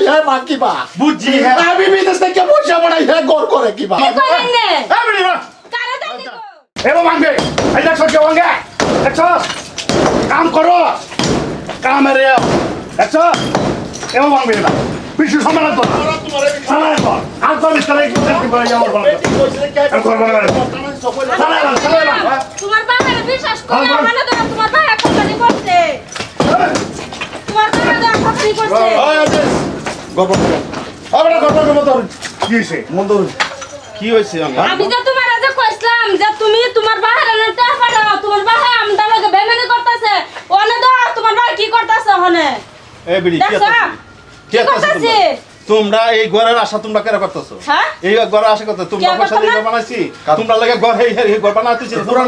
হ্যাঁ মা কিবা বুঝছি হ্যাঁ আমি বিদেশ থেকে পয়সা বানাই হ্যাঁ গড় করে কিবা এবার মানবে এই দেখছো কেউ ভাঙে দেখছো কাম করো কামের দেখছো এবার মানবে না পিছু সামনে তো সামনে তো আর তো মিস্টারে কি করে যাও বলো আর করব না তোমার বাবারে বিশ্বাস করে মানে তো তোমার বাবা কোম্পানি করছে তোমার বাবা তো কোম্পানি করছে গড় আবার গড় তো কি হইছে মন্দ কি হইছে আমি তো তোমার আজ কইছিলাম যে তুমি তোমার বাবার নাটা পাঠাও তোমার বাবা আমদা লগে বেমানি করতেছে ওনে তো তোমার বাবা কি করতেছে ওখানে এই বিড়ি কি করতেছে তোমরা এই ঘরের আশা তোমরা কেন করতেছো হ্যাঁ এই ঘরের আশা করতে তোমরা পয়সা দিয়ে বানাইছি তোমরা লাগে ঘর এই ঘর বানাইতেছি পুরান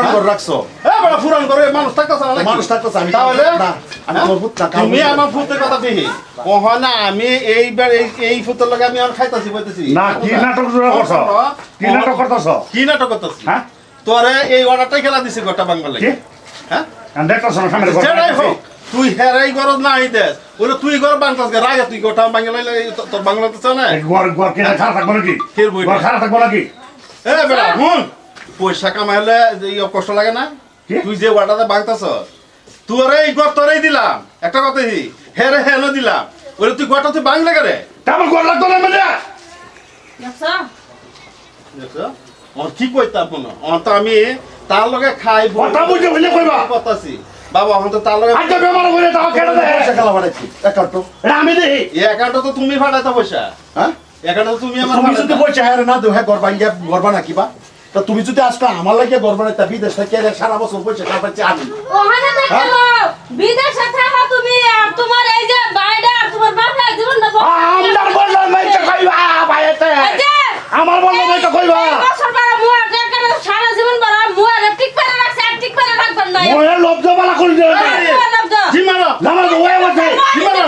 ঘর রাখছো হ্যাঁ বড় পুরান ঘরে মানুষ থাকতেছে না মানুষ থাকতেছে আমি তাহলে না আমি তোর ভূত না তুমি আমার ভূতের কথা দিহি ওহনা আমি এইবার এই ভূতের লাগে আমি আর খাইতাছি বলতেছি না কি নাটক করছ কি নাটক করতেছ কি নাটক করতেছি হ্যাঁ তোরে এই অর্ডারটাই খেলা দিছি গোটা বাংলা লাগে কি হ্যাঁ দেখতেছ না সামনে যেটাই হোক তুই হেরাই গরজ না আইতেস বলে তুই ঘর বাংলাদেশ রাগে তুই গোটা বাংলা তোর বাংলাদেশ না ঘর ঘর কি খারাপ থাকবো নাকি ফের বই ঘর খারাপ থাকবো নাকি এ বেটা হুন পয়সা কামাইলে এই কষ্ট লাগে না কি? তুই যে ওয়াটাতে বাংতাছ তোরে এই ঘর তোরেই দিলাম একটা কথা হি হেরে হেনো দিলাম বলে তুই ঘরটা তুই বাংলা করে তেমন ঘর লাগতো না মানে দেখছো দেখছো আমার কি কইতাম কোন আমার তো আমি তার লগে খাই কথা বুঝে বুঝে কইবা কথাছি বাবা এখন তো তার লগে আজ বেমার হয়ে তাও কেটে দে পয়সা খেলা বানাইছি একাউন্ট এটা আমি দেই এই অ্যাকাউন্টে তো তুমি ফাটাইতা পয়সা হ্যাঁ অ্যাকাউন্টে তুমি আমার তুমি যদি ফাটাইতা। পয়সা হ্যাঁ না দেও হ্যাঁ গড় ভাঙ্গিয়া গড় বানা কিবা তা তুমি যদি আজকে আমার লাগে গড় বানাইতা বিদেশ থেকে সারা বছর পয়সা কামাইছি আমি ওখানে দেখো বিদেশে থাকা তুমি আর তোমার এই যে বাইরে আর তোমার বাবা জীবন না আমদার বললাম নাই তো কইবা ভাইতে আমার বললাম নাই তো কইবা বছর বারা মুয়া দেখে সারা জীবন বারা মুয়া ঠিক করে রাখছে আর ঠিক করে রাখবেন না মোয়ে লব্ধ বালা কই দে জিমানো জামা তো ওয়ে বসে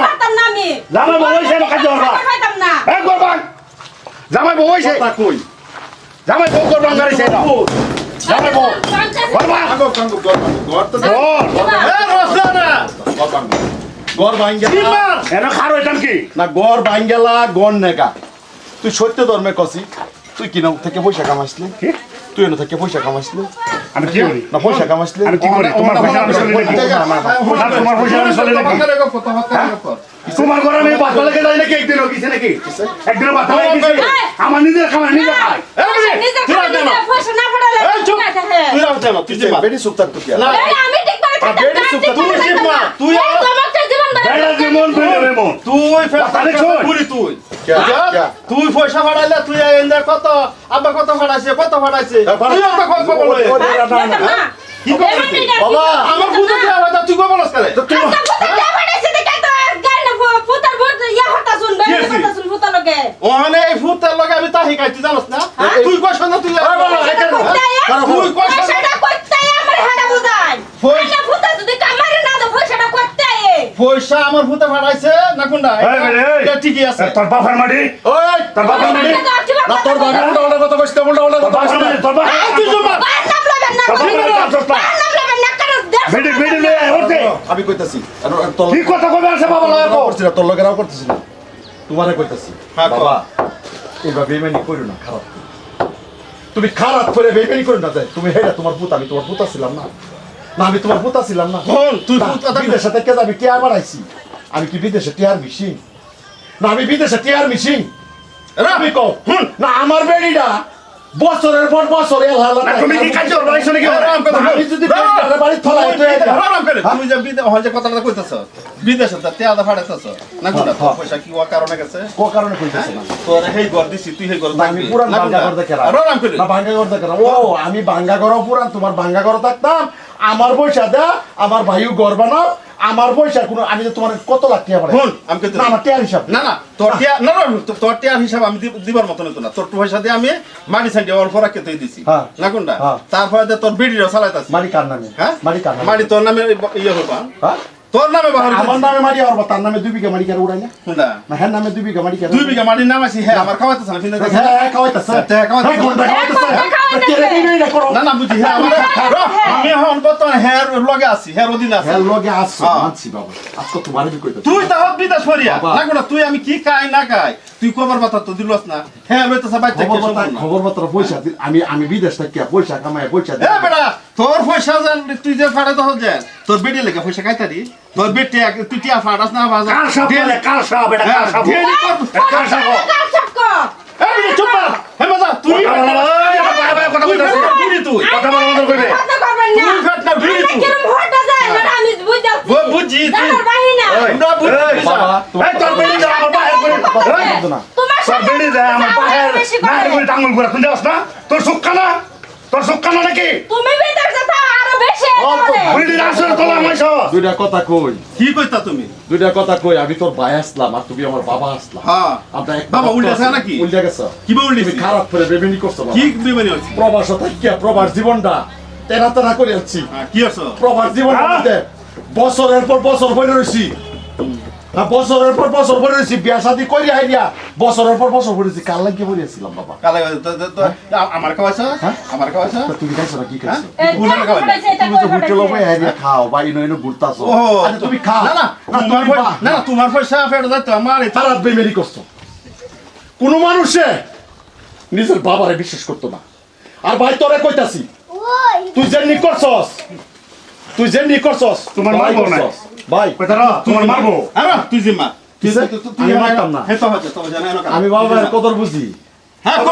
খাতাম না আমি জামা বই সে খাইতে পারবা খাইতাম না এ গরবান জামাই বই সে কথা কই জামাই বউ গরবান গাড়ি সে দাও জামাই বউ গরবান আগো কাঙ্গো গড় তো এ রসনা গড় ভাঙ্গিয়া জিমার এনা খারো এটাম কি না গড় ভাঙ্গেলা গড় নেগা তুই সত্য ধর্মে কসি তুই কিনা থেকে পয়সা কামাইছিলি কি তুই এনে থেকে পয়সা কামাইছিলি আমি কি করি না পয়সা কামাইছিলি আমি কি করি তোমার পয়সা আমি চলে নাকি তোমার পয়সা আমি চলে নাকি তোমার ঘরে আমি বাচ্চা লেগে যাই নাকি একদিন গেছে নাকি একদিন বাচ্চা লেগে গেছে আমার নিজের খাবার নিজে খাই নিজে খালি পয়সা না পড়ালে তুই রাখতে তুই জিমার বেডি সুপ থাকতো কি না আমি ঠিক করে খাইতাম বেডি সুপ তুই জিমা তুই তোমাকে জীবন বেড়া যেমন বেড়া যেমন তুই তাহলে শোন। পুরি তুই কে? কে? তুই পয়সা ফাটাইলে তুই এনে কত আব্বা কত ফাটাইছে কত ফাটাইছে তুই অত খবর লই কি করবি বাবা আমার বুঝতে হবে তুই কো বলস করে তুই ওখানে এই ফুটার লগে আমি তাহি খাই তুই জানোস না তুই কইছ না তুই তুই কইছ পয়সা আমার ফুটে ফাটাইছে না কোনটা এটা ঠিকই আছে তোর বাবার মাটি ওই তোর বাবার মাটি না তোর বাবা উল্টা উল্টা কথা কইছ উল্টা উল্টা তোর কথা বাবার মাটি তোর বাবা তুই জমা বেড়ে বেড়ে লে ওঠে আমি কইতাছি আর তোর কি কথা কবে আছে বাবা লাগা করছি না তোর লগেরাও করতেছি না তোমারে কইতাছি হ্যাঁ, কও। বাবা এইবার বেইমানি করো না খারাপ তুমি খারাপ করে বেইমানি করো না যাই তুমি হেডা তোমার পুত আমি তোমার পুতা ছিলাম না না আমি তোমার পুতা ছিলাম না হন তুই না, ফুটা বিদেশে থেকে আমি টিয়ার বানাইছি আমি কি বিদেশে টিয়ার মিশিং না আমি বিদেশে টিয়ার মিশিং আমি কও না আমার বেড়িটা বছরের পর বছর তুমি কি কাজ করবে আইছো নাকি আমি যদি বেড়িটারে বাড়ি ফলাই তো তুই যে বিদেশ কথাটা কইতাছ বিদেশে তে আদা ফাটাইছস না কোনটা হ্যাঁ। পয়সা কি ওয়া কারণে গেছে কো কারণে কইতেছ না তোর হেই ঘর দিছি তুই হেই ঘর না, আমি পুরান বাঙ্গা ঘর দেখে রাখ। আরাম করে না বাঙ্গা ঘর দেখে রাখ। ও আমি বাঙ্গা ঘরও পুরান তোমার বাঙ্গা ঘর থাকতাম আমার পয়সা দা আমার ভাইও ঘর বানাও আমার পয়সা কোনো আমি যে তোমার কত লাখ টাকা পাঠাই হুন আমি কইতে না আমার টিয়ার হিসাব না না তোর টিয়া না না তোর টিয়ার হিসাব আমি দিবার মতন হতো না তোর পয়সা দিয়ে আমি মাটি সাইডে অল্প রাখতে তুই দিছি হ্যাঁ। না কোনটা হ্যাঁ। তারপরে তোর বিড়িও চালাইতাছি মারি কার নামে হ্যাঁ মারি কার নামে মাটি তোর নামে ইয়ে হবা হ্যাঁ তোর নামে বাহার আমার নামে মারি আর তার নামে 2 বিঘা মারি কেন উড়াই না কোনটা না হ্যাঁ নামে 2 বিঘা মারি কেন 2 বিঘা মাটির নাম আছে হ্যাঁ আমার খাওয়াইতেছ না ফিনে হ্যাঁ হ্যাঁ খাওয়াইতাছে হ্যাঁ, খাওয়াইতাছে। হ্যাঁ, কোনটা খাওয়াইতাছে কেরে দিই না করো না না বুঝি হ্যাঁ আমি এখন বর্তমানে হ্যাঁ লগে আছি হ্যাঁ অধীনে আছি হ্যাঁ লগে আসছো হ্যাঁ। মানছি বাবা আজকে তোমারে কি কইতাছ তুই তো হত বিদেশ ফরিয়া বাবা। না কোন তুই আমি কি খাই না খাই তুই খবর কথা তো দিলস না হ্যাঁ লইতেছ বাচ্চা কে সম্পূর্ণ খবর বার্তা পয়সা দিল আমি বিদেশ থেকে পয়সা কামাই পয়সা দিই এ বেটা তোর পয়সা জান তুই যে ফাড়া তো হল তোর বেটি লেগে পয়সা খাইতারি তোর বেটি তুই টিয়া ফাড়াস না বাজা কার সাপ বলে কার সাপ এটা কার সাপ কার সাপ এই চুপ কর হে বাজা তুই কথা বলা এই বাবা বাবা কথা কইতাছ তুই কথা বলা বন্ধ কইবে কথা করবেন না তুই ফেট না ভিড়ি তুই কিরম হটা যায় না আমি বুঝাচ্ছি বুঝি তুই জানার বাহিনা আমরা বুঝি বাবা এই তোর বেড়ি যা আমার বাহির করে তোমার তোর বেড়ি যা আমার বাহির বেশি না করে। করে টাঙ্গুল করে তুই যাস না তোর সুক্কা না নাকি তুমি বিদেশ যেতে আরো বেশি বেড়ি আসল তোলা মাইছ দুইটা কথা কই কি কইতা তুমি দুইটা কথা কই আমি তোর ভাই আসলাম আর তুমি আমার বাবা আসলাম হ্যাঁ আমরা এক বাবা উল্টা আছে নাকি? উল্টা গেছে কি বা উল্টা তুমি খারাপ করে বেবেনি করছো বাবা কি বিমানি হচ্ছে প্রবাস থাকিয়া প্রবাস জীবনটা তেনা তেনা করে যাচ্ছি কি হচ্ছে প্রবাস জীবন মধ্যে বছরের পর বছর পরে রয়েছি বছরের পর বছর পরে রয়েছি বিয়া শাদি করি আইডিয়া বছরের পর বছর পরেছি কাল লাগিয়ে পড়েছিলাম বাবা কালে আমার খাওয়াইছ হ্যাঁ? আমার খাওয়াইছ তা তুমি খাইছো না কি খাইছো তুমি তো হোটেল আইডিয়া খাও বা ইনো ইনো ঘুরতাছো ও আরে তুমি খাও না না না তোমার তুমি পয়সা না তোমার পয়সা ফেরত দাও তো আমার তারা বেমেরি করছো কোন মানুষে নিজের বাবারে বিশ্বাস করতো না আর ভাই তোরে কইতাছি তুই যেমনি করছস তোমার ভাই মারবো না। করছস। ভাই কথা র তোমার মারবো আরে তুই জিম্মা কিসে? আমি মারতাম না। হে তো হচ্ছে তো জানা না আমি বাবার কদর বুঝি হ্যাঁ কো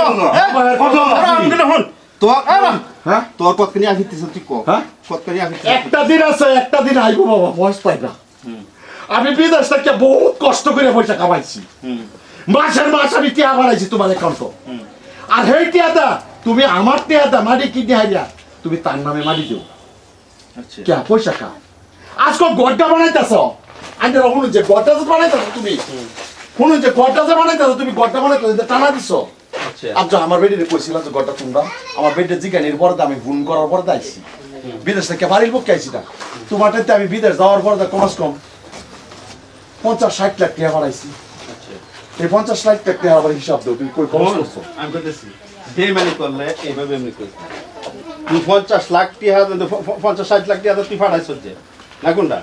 বাবার কদর আমি বুঝি। কিন্তু হল তো আরে হ্যাঁ তোর কতখানি আসিতেছ তুই কো হ্যাঁ? কতখানি আসিতেছ একটা দিন আছে একটা দিন আইবো বাবা বয়স পাই না আমি বিদেশ থেকে বহুত কষ্ট করে পয়সা কামাইছি মাসের মাস আমি টিয়া বাড়াইছি তোমার অ্যাকাউন্ট আর হেই টিয়াটা তুমি আমার টিয়াটা মাটি কিনে হারিয়া তুমি তার নামে মাটি দিও আচ্ছা কে পয়সা কা আজকে গড্ডা বানাইতেছ আমি শুনুন যে গড্ডা যে বানাইতেছ তুমি শুনুন যে গড্ডা যে বানাইতেছ তুমি গড্ডা বানাইতেছ টানা দিছো আচ্ছা আচ্ছা আমার বেডিরে কইছিল যে গড্ডা তোমরা আমার বেডে জিগানির পরে আমি ফোন করার পরে আইছি বিদেশ থেকে বাড়ির পক্ষে আইছি না তোমারটাতে আমি বিদেশ যাওয়ার পরে কমস কম 50-60 লাখ টাকা বাড়াইছি আচ্ছা এই 50 লাখ টাকা আবার হিসাব দাও তুমি কই খরচ করছো আমি কইতেছি বেমানি করলে এইভাবে এমনি কইছ তুই 50 লাখ টিয়া 50-60 লাখ টিয়া তুই ফাড়াইছ যে না কোনটা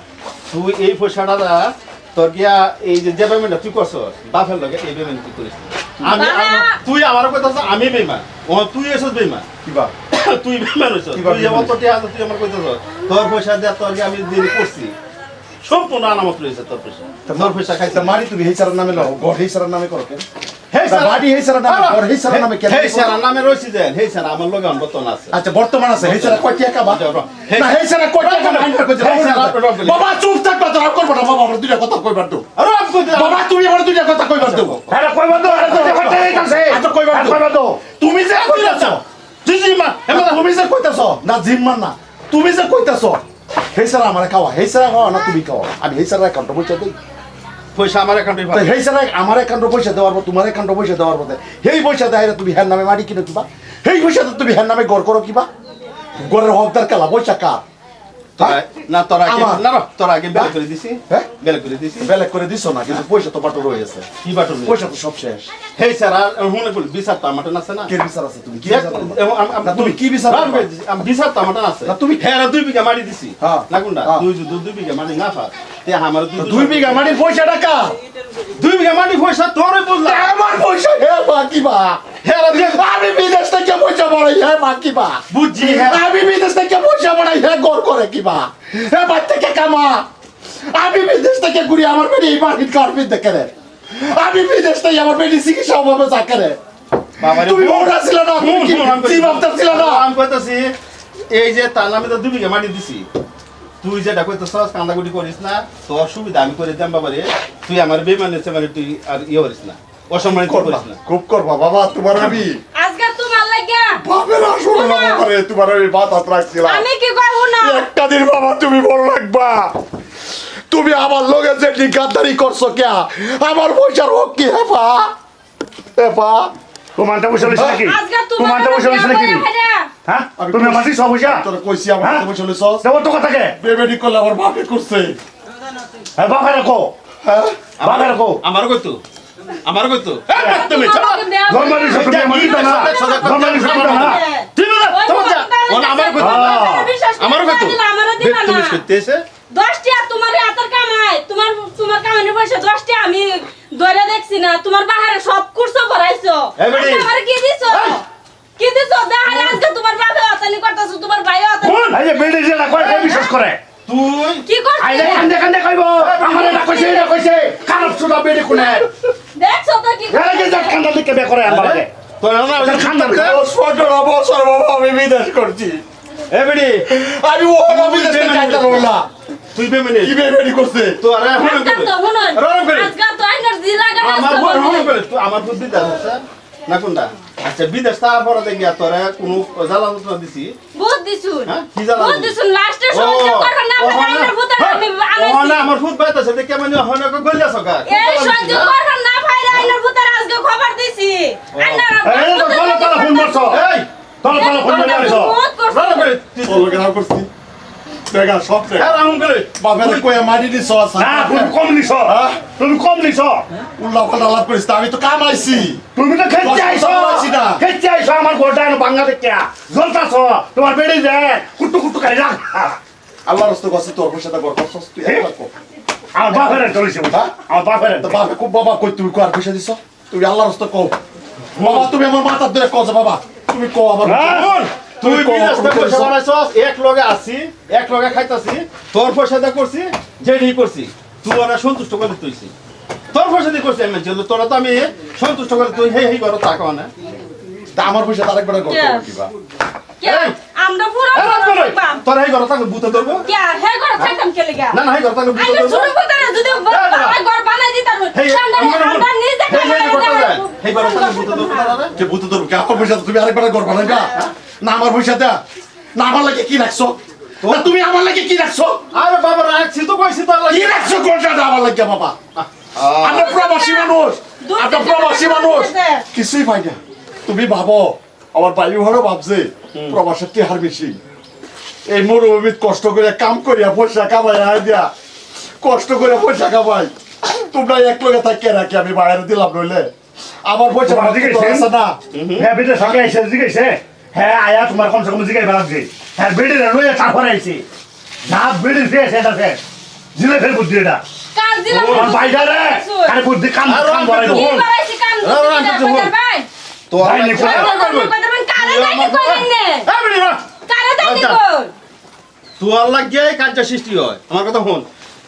তুই এই পয়সাটা তোর গিয়া এই যে পেমেন্টটা তুই করছ বাপের লগে এই পেমেন্ট তুই করিস আমি তুই আমার কথা আমি বেইমান ও তুই এসব বেইমান কিবা তুই বেইমান হইছ কিবা তুই যেমন তোর টিয়া তুই আমার কইতেছ তোর পয়সা দিয়া তোর গিয়া আমি দেরি করছি সম্পূর্ণ আনামত রয়েছে তোর পয়সা তোর পয়সা খাইছে তা মারি তুমি হেসারের নামে লও গড হেসারের নামে করো কেন হেই তা বাড়ি হেসারের নামে গড হেসারের নামে কেন হেই স্যার নামে রয়েছে দেন হেই স্যার আমার লগে অনবতন আছে আচ্ছা বর্তমান আছে হেসারা কয় টাকা বা হেই- না হেসারা কয় টাকা মাইন্ড করে হেই স্যার, বাবা চুপ থাক কথা আর করব না বাবা আমরা দুইটা কথা কইবার দাও আরে আমি কইতে বাবা তুমি আমার দুইটা কথা কইবার দাও আরে কই বন্ধ আরে তো কথা এইতাছে আচ্ছা কইবার দাও কই বন্ধ তুমি যে কইতাছো তুই জিমা তুমি যে কইতাছো না জিম্মান না তুমি যে কইতাছো হেসারা আমার খাওয়া হেসারা খাওয়া না তুমি খাওয়া আমি হেসারা অ্যাকাউন্টে পয়সা দেই পয়সা আমার অ্যাকাউন্টে তো হেসারা আমার অ্যাকাউন্টে পয়সা দেওয়ার পর তোমার অ্যাকাউন্টে পয়সা দেওয়ার পর হেই পয়সা দেয় তুমি হ্যার নামে মারি কিনো কিবা হেই পয়সা তুমি হ্যার নামে গড় করো কিবা গড়ের হকদার কালা পয়সা কার না তোর আগে আমার- না তোর আগে বেল করে দিছি হ্যাঁ? বেল করে দিছি বেলেগ করে দিছো না কিন্তু পয়সা তো বাটো রয়েছে কি বাটন পয়সা তো সব শেষ হেই স্যার আর হুনে বল বিচার তো আমাটন আছে না কে বিচার আছে তুমি কি দেখ, বিচার আছে? এবং আম- আম- না, তুমি কি বিচার আমি করবা? আমি বিচার তো আমাটন আছে না, তুমি- হ্যাঁ 2 বিঘা মাটি দিছি হ্যাঁ। না কোনটা হ্যাঁ। তুই যদি 2 বিঘা মাটি না পাস তে আমার তো 2 বিঘা মাটির পয়সা টাকা 2 বিঘা মাটি পয়সা তোরই বুঝলা আমার পয়সা হে বাকি বা হ্যাঁ আমি বিদেশ থেকে পয়সা বাড়াই হে বাকি বা বুঝছি হ্যাঁ আমি বিদেশ থেকে পয়সা বাড়াই হে গড় করে কিবা হে বাড়ি থেকে কামা আমি বিদেশ থেকে ঘুরি আমার বেটি এই বাড়ির কার্পিট দেখে রে আমি বিদেশ থেকে আমার বেটি চিকিৎসা অভাবে চাকে রে বাবারে তুমি ওরা ছিল না তুমি কি জীবাবদার ছিল না আমি কইতাছি এই যে তার নামে তো 2 বিঘা মাটি দিছি তুই যেটা কইতেছস কান্দাকুটি করিস না তোর সুবিধা আমি করে দেম বাবারে তুই আমার বেমানে মানে তুই আর ইয়ে করিস না অসম্মানিত করিস না খুব করবা বাবা তোমার আমি আজকে তোমার লাগিয়া বাপের আসল বাবা রে তোমার আমি বাতাস রাখছিলাম আমি কি করবো না একটা দিন বাবা তুমি বড় লাগবা তুমি আমার লগে যে গাদ্দারি করছো কে আমার পয়সার হোক কি হেপা হেপা তোমারটা পয়সা লইছ নাকি আজকে তোমার তোমারটা পয়সা লইছ নাকি হ্যাঁ তুমি আমারই সব পয়সা তোর কইছি আমার হ্যাঁ? তো পয়সা লইছস দেবো তো কথাকে বেবেডি করলে আমার বাপে করছে হ্যাঁ বাবা রাখো হ্যাঁ বাবা রাখো আমার কইতো তুমি চলো গরমানি সব তুমি মানি না গরমানি সব না তুমি না তোমার যা ওন আমার কইতো আমার কইতো তুমি কইতেছে 10 টা তোমার হাতের কামাই তোমার কামাইনের পয়সা 10 টা আমি ধরে দেখছি না তোমার বাহারে সব কুরসো ভরাইছো এই বেটি। আমার কি দিছো দেখালে আজকে তোমার বাবা অতানি করতেছো তোমার ভাই অতানি কোন এই যে বেডি যে না কয় বিশ্বাস করে তুই কি করছিস আইলে কান্দে কান্দে কইব আমারে না কইছে খারাপ সুদা বেডি কোনে দেখছো তো কি এর আগে যা কান্দা লিখে বে করে আমাকে তোর না ওই খান্দার বছর বাবা আমি বিদেশ করছি এ বেডি আমি ও বিদেশ যাইতে পারবো না তুই বেমেনে কি বেরি করছে তো আরে এখন আজকে তো শুনুন রং করে। আজকে তো এনার্জি লাগা আমার হন করে তুই আমার বুদ্ধি দাস না কোনটা আচ্ছা বিদেশ তারপরে দেখিয়া তোরে কোনো জ্বালা যন্ত্রণা দিছি বহুত দিছুন হ্যাঁ কি জ্বালা বহুত দিছুন লাস্টে সহ্য করবে না আইনার ভূতের আমি না আমার ফুট পাইতাছে দেখে মানে হন কো গলিয়া সকা এই সহ্য করবে না ভাই আইনার ভূতের আজকে খবর দিছি আইনার এই তো চলো চলো ফোন মারছো এই চলো চলো ফোন মারি আইছো বহুত করছে রং করে চলো কেন করছি দেখা সব এ রং করে বাবার কয়ে মারি দিছ না তুমি কম নিছো উল্লা পাল্টা লাভ করিস তা আমি তো কামাইছি তুমি তো খেতে আইছো আমার গোটা বাংলা দেখে জ্বলতাছো তোমার বেড়ে যায় কুটু কুটু করে রাখ আল্লাহ রস্ত গছে তোর পয়সা দা গড় করছস তুই একলা কো আমার বাপের চলেছে আমার বাপের তো বাবা খুব বাবা কই তুই কো আর পয়সা দিছ তুই আল্লাহ রস্ত কও বাবা তুমি আমার মাথা ধরে কও যে বাবা তুমি কও আবার শুন, তুই বিদেশ থেকে পয়সা বানাইছস এক লগে আসি এক লগে খাইতাছি তোর পয়সা দা করছি যেই করছি তুই ওরা সন্তুষ্ট করে তুইছি তোর পয়সা দিয়ে করছি আমি চল তোরা তো আমি সন্তুষ্ট করে তুই হে হে করো তা কও না তা আমার পয়সা আরেকবার গড় করব কিবা কে আমরা পুরো তোর হে করো তাকে বুতে ধরবো কে হে ঘর থাকতাম কে লাগা না না হে করো তাকে বুতে আইলে ধরবো শুরু করতে না যদি ঘর বানাই দিতাম আমরা নিজে হে করো তাকে বুতে ধরবো তারা কে বুতে তোর কে আমার পয়সা তুমি আরেকবার গড় বানাইবা না আমার পয়সা দা না আমার লাগে কি রাখছো না তুমি আমার লাগে কি রাখছো আরে বাবা রাখছি তো কইছি তো কি রাখছো কোনটা আমার লাগে বাবা আমরা প্রবাসী মানুষ আমরা প্রবাসী মানুষ কিছুই পাই না তুমি ভাবো আমার বায়ু হলো ভাবছে প্রবাসের টেহার বেশি এই মরুভূমিত কষ্ট করে কাম করিয়া পয়সা কামাই আয় দিয়া কষ্ট করে পয়সা কামাই তোমরা এক লগে থাকে রাখি আমি বাইরে দিলাম নইলে আমার পয়সা আছে না হ্যাঁ বেটে সঙ্গে এসে জিজ্ঞেসে হ্যাঁ আয়া তোমার কমসে কম জিজ্ঞাসা লাগছে হ্যাঁ বেটে লইয়া তারপর আইছি না বেটে ফেস এটা ফেস জিলে ফের বুদ্ধি এটা কাজ দিলাম আমার বাইরে রে আরে বুদ্ধি কাম কাম করে কি বাড়াইছি কাম দিতে ভাই তো ভাই, নে, কারে দাইনি করেন নে কারে দাইনি কর তুই আল্লাহ গিয়ে কাজটা সৃষ্টি হয় আমার কথা শুন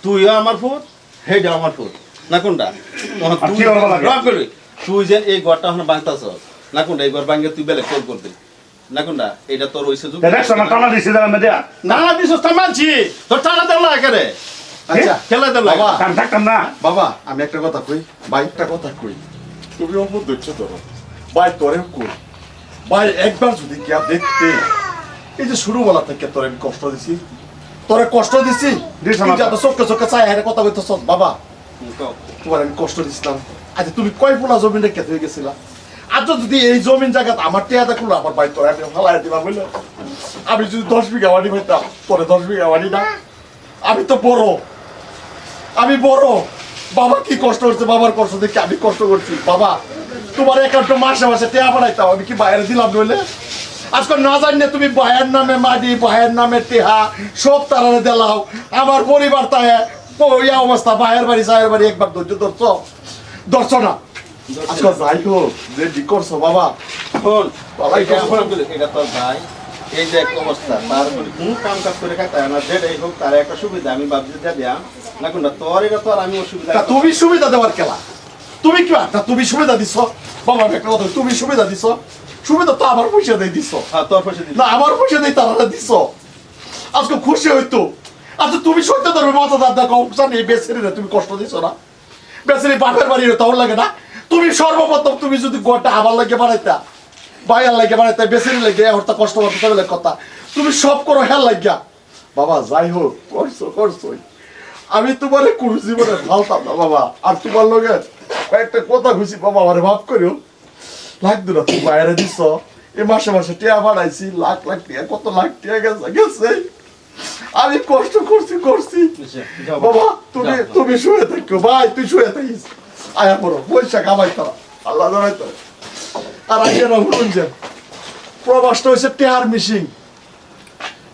তুইও আমার ফুট হেইটা আমার ফুট না কোনটা তুই কি করবা লাগে? রব করবি তুই যে এই ঘরটা এখন বাংতাছ না কোনটা এই ঘর ভাঙে তুই বেলে কল করবি না কোনটা এটা তোর ওই সুযোগ দেখছো না টানা দিছি দাম দেয়া না না দিস তো মানছি তোর টানা দেল না একেরে আচ্ছা খেলা দেল বাবা কাম থাকতাম না বাবা আমি একটা কথা কই ভাই একটা কথা কই তুমি অমুক দেখছো ধরো ভাই তোরেও কই ভাই একবার যদি কি দেখতে এই যে শুরু বলা থেকে তোরে আমি কষ্ট দিছি তোরে কষ্ট দিছি দিছো না। তুই যত চোখে চোখে চাই হেরে কথা কইতেছ বাবা তোমার আমি কষ্ট দিছিলাম আচ্ছা তুমি কয় পোলা জমিন রেখে হয়ে গেছিলা আজ যদি এই জমিন জায়গা আমার টেয়াদা করলো আমার ভাই তোরা আমি ফালাই দিবা বুঝলো আমি যদি 10 বিঘা বাড়ি পাইতাম তোরে 10 বিঘা বাড়ি না আমি তো বড় আমি বড় বাবা কি কষ্ট করছে বাবার কষ্ট দেখে আমি কষ্ট করছি বাবা তোমার একাউন্টে মাসে মাসে টেয়া বানাইতাম আমি কি বাইরে দিলাম নইলে আজকাল না জানি তুমি ভাইয়ের নামে মাটি ভাইয়ের নামে টেহা সব তারারে দিলাও আমার পরিবার তাই ইয়া অবস্থা ভাইয়ের বাড়ি সাহের বাড়ি একবার ধৈর্য ধরছ না আজকাল যাই হোক যে ডি করছো বাবা শোন বাবাই এটা কষ্ট আমার এটা তোর ভাই এই যে একটা অবস্থা তার উপরে কোন কাম কাজ করে খাইতে হয় না যেটাই হোক তার একটা সুবিধা আমি ভাবছি দিয়ে দিয়া না কোনটা তোর এটা তো আর আমি অসুবিধা তা তুমি সুবিধা দেওয়ার খেলা তুমি কি তা তুমি সুবিধা দিছ বাবা আমি একটা কথা বলি, তুমি সুবিধা দিছ সুবিধা তো আমার পয়সা দিয়ে দিছ হ্যাঁ তোর পয়সা দিবি না আমার পয়সা দিয়ে তারা দিছ আজকে খুশি হইতো আচ্ছা তুমি সত্য ধরবে মাথা দাদা কমসা নেই বেচারি না তুমি কষ্ট দিছ না বেচারি বাপের বাড়ি তোর লাগে না তুমি সর্বপ্রথম তুমি যদি গোটা আমার লাগে বানাইতা ভাইয়ার লাগে বানাইতা বেচারি লাগে ওর তো কষ্ট করতে হবে কথা তুমি সব করো হেল লাগিয়া বাবা যাই হোক করছোই আমি তোমার কোন জীবনে ভালতাম না বাবা আর তোমার লগে একটা কথা খুশি বাবা আমার ভাব করিও লাগতো না তুমি বাইরে দিছ এ মাসে মাসে টিয়া বাড়াইছি লাখ লাখ টিয়া কত লাখ টিয়া গেছে আমি কষ্ট করছি বাবা তুমি তুমি শুয়ে থাকো ভাই তুই শুয়ে থাকিস আয়া পড়ো পয়সা কামাই তারা আল্লাহ জানাই তো আর আগে না শুনছেন প্রবাসটা হয়েছে টেহার মিশিং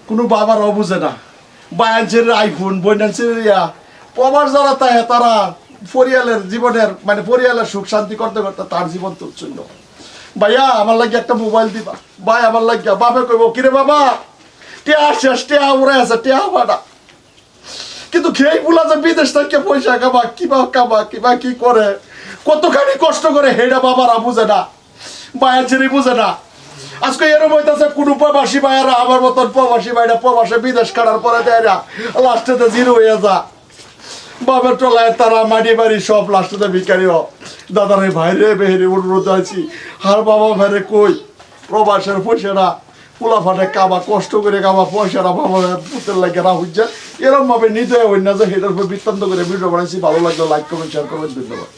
কোনো বাবার অবুঝে না বায়ানছের আইফোন বইনান্সের ইয়া প্রবাস যারা তাই তারা পরিয়ালের জীবনের মানে পরিয়ালের সুখ শান্তি করতে করতে তার জীবন তো চলল ভাইয়া আমার লাগে একটা মোবাইল দিবা ভাই আমার লাগে বাপে কইব কিরে বাবা টেয়া শেষ টেয়া উড়ে আছে টেয়া বাড়া কিন্তু খেয়ে বলা যে বিদেশ থেকে পয়সা কিবা কি করে কতখানি কষ্ট করে হেডা বাবারা বুঝে না বায়ের ছেড়ে বুঝে না আজকে এরম হইতেছে কোনো প্রবাসী ভাইয়েরা আমার মতন প্রবাসী ভাইরা প্রবাসে বিদেশ কাটার পরে দেয় না লাস্টেতে জিরো হয়ে যা বাবার টলায় তারা মাটি বাড়ি সব লাস্টেতে ভিকারি দাদার ভাইরে বেহেরে অনুরোধ আছি আর বাবা ভাইরে কই প্রবাসের পয়সারা পোলা ফাটে কাবা কষ্ট করে কাবা পয়সারা বাবা পুতের লাগে রা হইছে এরকম ভাবে নিতে হয় না যে সেটার উপর বৃত্তান্ত করে ভিডিও বানাইছি ভালো লাগলো লাইক কমেন্ট শেয়ার করবেন ধন্যবাদ।